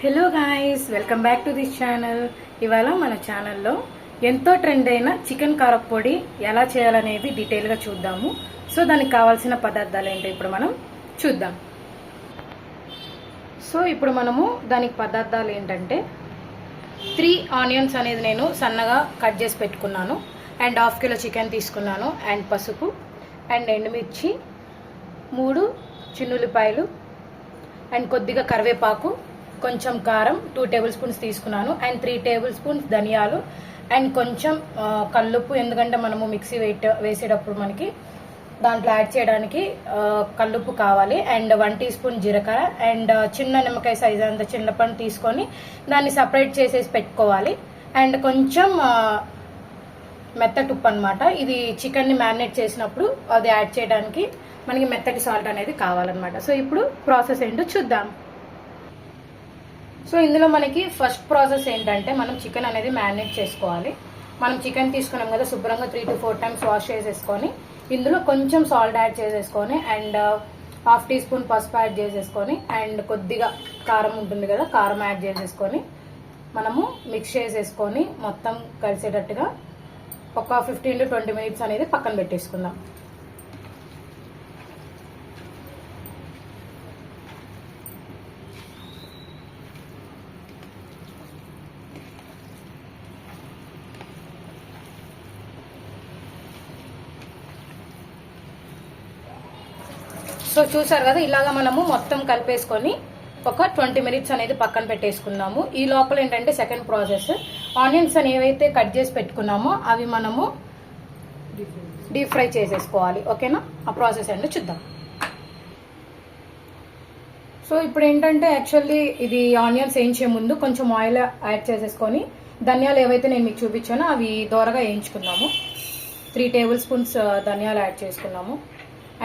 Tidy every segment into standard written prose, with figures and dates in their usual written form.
Hello guys, welcome back to this channel. ఇవాళ మన ఛానల్లో ఎంతో ట్రెండ్ అయిన చికెన్ కారప్పొడి ఎలా చేయాలనేది డీటెయిల్గా చూద్దాము. సో దానికి కావాల్సిన పదార్థాలు ఏంటో ఇప్పుడు మనం చూద్దాం. సో ఇప్పుడు మనము దానికి పదార్థాలు ఏంటంటే 3 ఆనియన్స్ అనేది నేను సన్నగా కట్ చేసి పెట్టుకున్నాను, అండ్ హాఫ్ కిలో చికెన్ తీసుకున్నాను, అండ్ పసుపు, అండ్ ఎండుమిర్చి, 3 చిన్నుల్లిపాయలు, అండ్ కొద్దిగా కరివేపాకు, కొంచెం కారం 2 టేబుల్ స్పూన్స్ తీసుకున్నాను, అండ్ 3 టేబుల్ స్పూన్స్ ధనియాలు, అండ్ కొంచెం కల్లుప్పు. ఎందుకంటే మనము మిక్సీ వేసేటప్పుడు మనకి దాంట్లో యాడ్ చేయడానికి కల్లుప్పు కావాలి, అండ్ 1 టీ స్పూన్ జీలకర్ర, అండ్ చిన్న నిమ్మకాయ సైజ్ అంత చింతపండు తీసుకొని దాన్ని సపరేట్ చేసేసి పెట్టుకోవాలి, అండ్ కొంచెం మెత్తటి ఉప్పు అనమాట. ఇది చికెన్ని మ్యారినేట్ చేసినప్పుడు అది యాడ్ చేయడానికి మనకి మెత్తటి సాల్ట్ అనేది కావాలన్నమాట. సో ఇప్పుడు ప్రాసెస్ ఏంటో చూద్దాం. సో ఇందులో మనకి ఫస్ట్ ప్రాసెస్ ఏంటంటే మనం చికెన్ అనేది మ్యారినేట్ చేసుకోవాలి. మనం చికెన్ తీసుకున్నాం కదా, శుభ్రంగా 3 to 4 టైమ్స్ వాష్ చేసేసుకొని ఇందులో కొంచెం సాల్ట్ యాడ్ చేసేసుకొని, అండ్ హాఫ్ టీ స్పూన్ పసుపు యాడ్ చేసేసుకొని, అండ్ కొద్దిగా కారం ఉంటుంది కదా, కారం యాడ్ చేసేసుకొని మనము మిక్స్ చేసేసుకొని మొత్తం కలిసేటట్టుగా ఒక 15 to 20 మినిట్స్ అనేది పక్కన పెట్టేసుకుందాం. సో చూసారు కదా, ఇలాగా మనము మొత్తం కలిపేసుకొని ఒక 20 మినిట్స్ అనేది పక్కన పెట్టేసుకున్నాము. ఈ లోపల ఏంటంటే సెకండ్ ప్రాసెస్, ఆనియన్స్ అని ఏవైతే కట్ చేసి పెట్టుకున్నామో అవి మనము డీప్ ఫ్రై చేసేసుకోవాలి. ఓకేనా, ఆ ప్రాసెస్ ఏంటో చూద్దాం. సో ఇప్పుడు ఏంటంటే యాక్చువల్లీ ఇది ఆనియన్స్ వేయించే ముందు కొంచెం ఆయిల్ యాడ్ చేసేసుకొని ధనియాలు ఏవైతే నేను మీకు చూపించానో అవి దోరగా వేయించుకున్నాము. 3 టేబుల్ స్పూన్స్ ధనియాలు యాడ్ చేసుకున్నాము,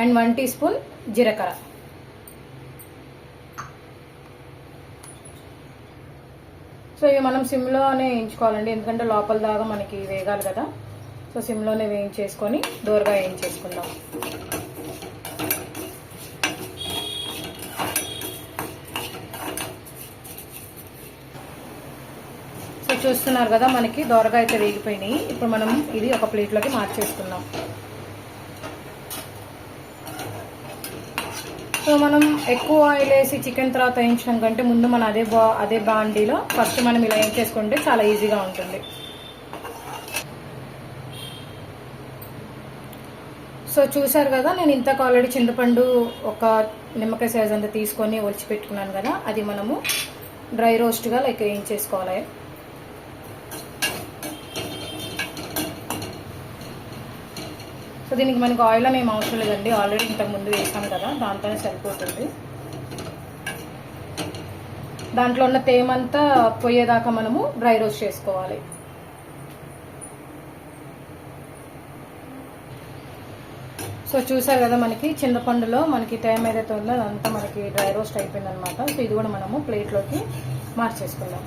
అండ్ 1 టీ స్పూన్ జీలకర్ర. సో ఇవి మనం సిమ్లోనే వేయించుకోవాలండి, ఎందుకంటే లోపల దాకా మనకి వేగాలి కదా. సో సిమ్లోనే వేయించేసుకొని దోరగా వేయించేసుకుందాం. సో చూస్తున్నారు కదా, మనకి దోరగా అయితే వేగిపోయినాయి. ఇప్పుడు మనం ఇది ఒక ప్లేట్లోకి మార్చేసుకుందాం. సో మనం ఎక్కువ ఆయిల్ వేసి చికెన్ తర్వాత వేయించడం కంటే ముందు మనం అదే బాండీలో ఫస్ట్ మనం ఇలా వేయించేసుకుంటే చాలా ఈజీగా ఉంటుంది. సో చూసారు కదా, నేను ఇంతకు ఆల్రెడీ చింతపండు ఒక నిమ్మకాయ సైజ్ అంతా తీసుకొని ఒలిచి పెట్టుకున్నాను కదా, అది మనము డ్రై రోస్ట్గా లైక్ వేయించేసుకోవాలి. సో దీనికి మనకు ఆయిల్ అనేం అవసరం లేదండి, ఆల్రెడీ ఇంతకు ముందు వేసాం కదా, దాంతోనే సరిపోతుంది. దాంట్లో ఉన్న తేమంతా పోయేదాకా మనము డ్రై రోస్ట్ చేసుకోవాలి. సో చూసారు కదా, మనకి చింతపండులో మనకి తేమ ఏదైతే ఉందో అదంతా మనకి డ్రై రోస్ట్ అయిపోయింది అనమాట. సో ఇది కూడా మనము ప్లేట్లోకి మార్చేసుకుందాం.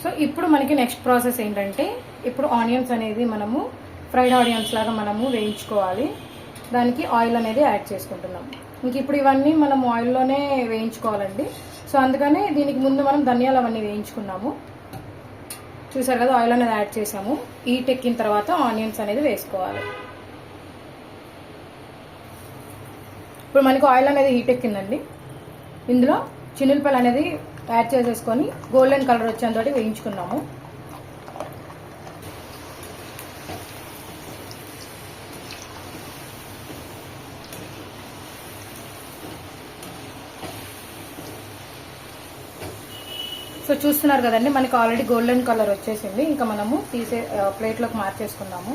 సో ఇప్పుడు మనకి నెక్స్ట్ ప్రాసెస్ ఏంటంటే, ఇప్పుడు ఆనియన్స్ అనేది మనము ఫ్రైడ్ ఆనియన్స్ లాగా మనము వేయించుకోవాలి. దానికి ఆయిల్ అనేది యాడ్ చేసుకుంటున్నాం. ఇంక ఇప్పుడు ఇవన్నీ మనం ఆయిల్లోనే వేయించుకోవాలండి. సో అందుకనే దీనికి ముందు మనం ధనియాలు అవన్నీ వేయించుకున్నాము. చూసారు కదా, ఆయిల్ అనేది యాడ్ చేసాము. హీట్ ఎక్కిన తర్వాత ఆనియన్స్ అనేది వేసుకోవాలి. ఇప్పుడు మనకు ఆయిల్ అనేది హీట్ ఎక్కిందండి. ఇందులో చిన్నులపాయలు అనేది యాడ్ చేసేసుకొని గోల్డెన్ కలర్ వచ్చేంత వేయించుకున్నాము. సో చూస్తున్నారు కదండి, మనకి ఆల్రెడీ గోల్డెన్ కలర్ వచ్చేసింది. ఇంకా మనము ప్లేట్లోకి మార్చేసుకుందాము.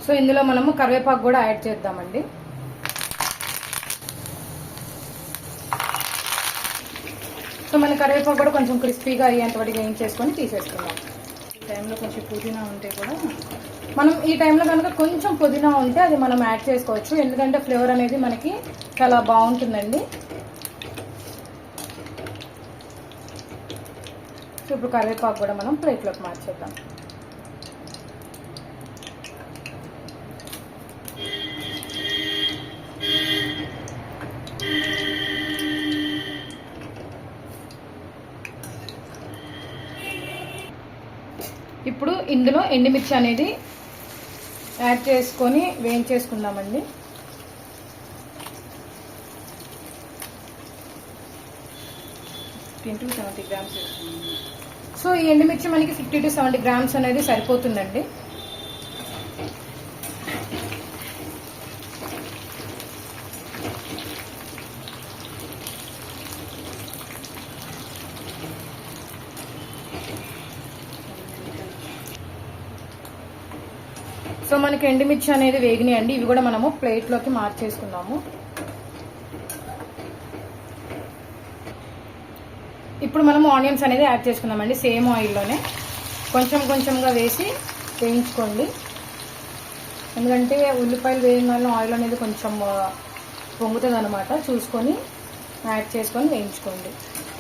సో ఇందులో మనము కరివేపాకు కూడా యాడ్ చేద్దామండి. సో మన కరివేపాకు కూడా కొంచెం క్రిస్పీగా అయ్యేంత వరకు వేయించేసుకొని తీసేసుకుందాం. టైంలో కొంచెం పుదీనా ఉంటే కూడా మనం ఈ టైంలో కనుక కొంచెం పుదీనా ఉంటే అది మనం యాడ్ చేసుకోవచ్చు, ఎందుకంటే ఫ్లేవర్ అనేది మనకి చాలా బాగుంటుందండి. ఇప్పుడు కరివేపాకు కూడా మనం ప్లేట్లోకి మార్చేద్దాం. ఇప్పుడు ఇందులో ఎండుమిర్చి అనేది యాడ్ చేసుకొని వేయించేసుకుందామండి. సో ఈ ఎండుమిర్చి మనకి 50 to 70 grams అనేది సరిపోతుందండి. సో మనకి ఎండుమిర్చి అనేది వేగినాయండి. ఇవి కూడా మనము ప్లేట్లోకి మార్చేసుకున్నాము. ఇప్పుడు మనము ఆనియన్స్ అనేది యాడ్ చేసుకున్నామండి. సేమ్ ఆయిల్లోనే కొంచెం కొంచెంగా వేసి వేయించుకోండి, ఎందుకంటే ఉల్లిపాయలు వేగిన వల్ల ఆయిల్ అనేది కొంచెం పొంగుతుంది అనమాట. చూసుకొని యాడ్ చేసుకొని వేయించుకోండి.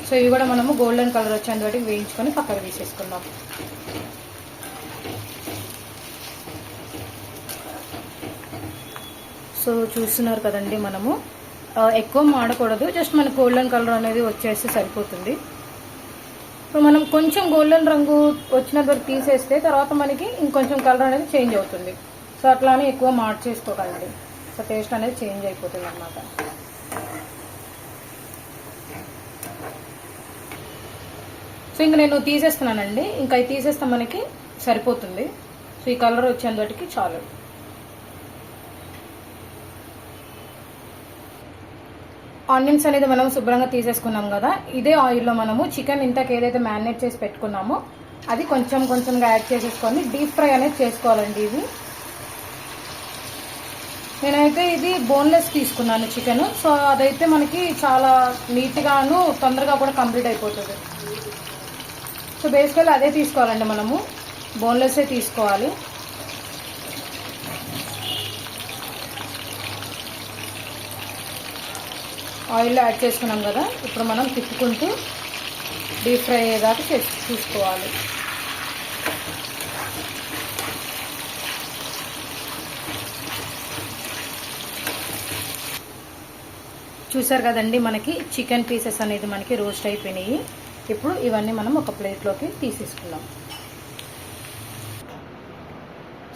సో ఇవి కూడా మనము గోల్డెన్ కలర్ వచ్చేంత వరకు వేయించుకొని పక్కకు తీసేసుకుందాం. సో చూస్తున్నారు కదండి, మనము ఎక్కువ మాడకూడదు, జస్ట్ మనకు గోల్డెన్ కలర్ అనేది వచ్చేస్తే సరిపోతుంది. సో మనం కొంచెం గోల్డెన్ రంగు వచ్చినంత వరకు తీసేస్తే తర్వాత మనకి ఇంకొంచెం కలర్ అనేది చేంజ్ అవుతుంది. సో అట్లానే ఎక్కువ మార్చేసుకోకండి, సో టేస్ట్ అనేది చేంజ్ అయిపోతుంది అన్నమాట. సో ఇంక నేను తీసేస్తున్నానండి, ఇంకా ఇది తీసేస్తే మనకి సరిపోతుంది. సో ఈ కలర్ వచ్చేంత వరకు చాలు. ఆనియన్స్ అనేది మనం శుభ్రంగా తీసేసుకున్నాం కదా, ఇదే ఆయిల్లో మనము చికెన్ ఇంతకు ఏదైతే మ్యారినేట్ చేసి పెట్టుకున్నామో అది కొంచెం కొంచెంగా యాడ్ చేసేసుకొని డీప్ ఫ్రై అనేది చేసుకోవాలండి. ఇది నేనైతే ఇది బోన్లెస్ తీసుకున్నాను చికెన్. సో అదైతే మనకి చాలా నీట్గాను తొందరగా కూడా కంప్లీట్ అయిపోతుంది. సో బేసికల్లీ అదే తీసుకోవాలండి, మనము బోన్లెస్సే తీసుకోవాలి. ఆయిల్లో యాడ్ చేసుకున్నాం కదా, ఇప్పుడు మనం తిప్పుకుంటూ డీప్ ఫ్రై అయ్యేదాకా చూసుకోవాలి. చూసారు కదండి, మనకి చికెన్ పీసెస్ అనేది మనకి రోస్ట్ అయిపోయినాయి. ఇప్పుడు ఇవన్నీ మనం ఒక ప్లేట్లోకి తీసేసుకుందాం.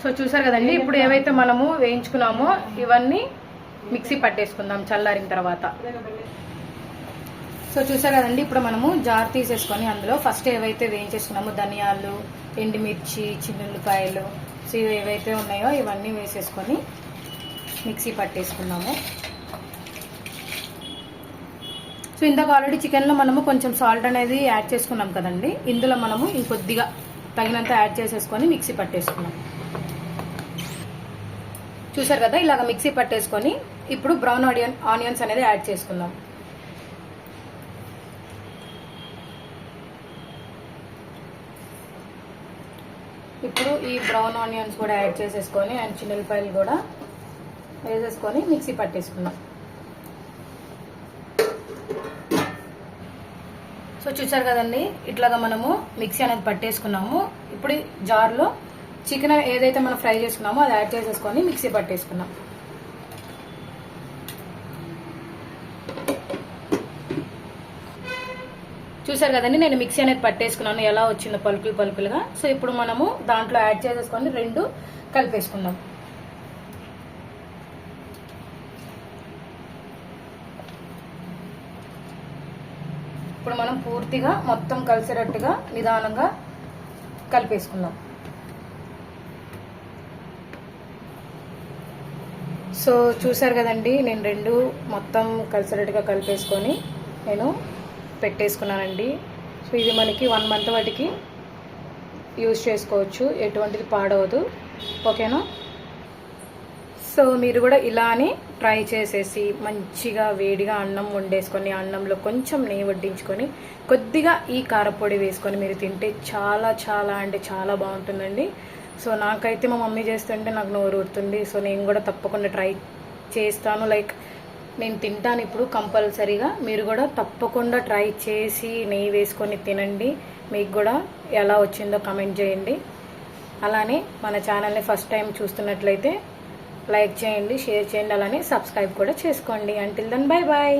సో చూసారు కదండి, ఇప్పుడు ఏవైతే మనము వేయించుకున్నామో ఇవన్నీ మిక్సీ పట్టేసుకుందాం చల్లారిన తర్వాత. సో చూసారు కదండి, ఇప్పుడు మనము జార్ తీసేసుకొని అందులో ఫస్ట్ ఏవైతే వేయించేసుకున్నామో ధనియాలు, ఎండుమిర్చి, చిన్నుల్లిపాయలు, సో ఏవైతే ఉన్నాయో ఇవన్నీ వేసేసుకొని మిక్సీ పట్టేసుకున్నాము. సో ఇందాక ఆల్రెడీ చికెన్లో మనము కొంచెం సాల్ట్ అనేది యాడ్ చేసుకున్నాం కదండి, ఇందులో మనము ఇంకొద్దిగా తగినంత యాడ్ చేసేసుకొని మిక్సీ పట్టేసుకున్నాం. చూసారు కదా, ఇలాగ మిక్సీ పట్టేసుకొని ఇప్పుడు బ్రౌన్ ఆనియన్స్ అనేది యాడ్ చేసుకుందాం. ఇప్పుడు ఈ బ్రౌన్ ఆనియన్స్ కూడా యాడ్ చేసేసుకొని అండ్ చిన్నుల్లిపాయలు కూడా వేసేసుకొని మిక్సీ పట్టేసుకుందాం. సో చూసారు కదండి, ఇట్లాగా మనము మిక్సీ అనేది పట్టేసుకున్నాము. ఇప్పుడు జార్లో చికెన్ ఏదైతే మనం ఫ్రై చేసుకున్నామో అది యాడ్ చేసేసుకొని మిక్సీ పట్టేసుకున్నాం. చూసారు కదండి, నేను మిక్సీ అనేది పట్టేసుకున్నాను, ఎలా వచ్చిందో పలుకులు పలుకులుగా. సో ఇప్పుడు మనము దాంట్లో యాడ్ చేసేసుకొని రెండు కలిపేసుకుందాం. ఇప్పుడు మనం పూర్తిగా మొత్తం కలిసేటట్టుగా నిదానంగా కలిపేసుకుందాం. సో చూసారు కదండి, నేను రెండు మొత్తం కలిసేటట్టుగా కలిపేసుకొని నేను పెట్టేసుకున్నానండి. సో ఇది మనకి 1 month వాటికి యూజ్ చేసుకోవచ్చు, ఎటువంటిది పాడవదు. ఓకేనా? సో మీరు కూడా ఇలానే ట్రై చేసేసి మంచిగా వేడిగా అన్నం వండేసుకొని అన్నంలో కొంచెం నెయ్యి వడ్డించుకొని కొద్దిగా ఈ కారపొడి వేసుకొని మీరు తింటే చాలా చాలా అంటే చాలా బాగుంటుందండి. సో నాకైతే మా మమ్మీ చేస్తుంటే నాకు నోరు ఊరుతుంది. సో నేను కూడా తప్పకుండా ట్రై చేస్తాను. లైక్ నేను తింటాను ఇప్పుడు కంపల్సరీగా. మీరు కూడా తప్పకుండా ట్రై చేసి నెయ్యి వేసుకొని తినండి. మీకు కూడా ఎలా వచ్చిందో కామెంట్ చేయండి. అలానే మన ఛానల్ని ఫస్ట్ టైం చూస్తున్నట్లయితే లైక్ చేయండి, షేర్ చేయండి, అలానే సబ్స్క్రైబ్ కూడా చేసుకోండి. Until then bye bye.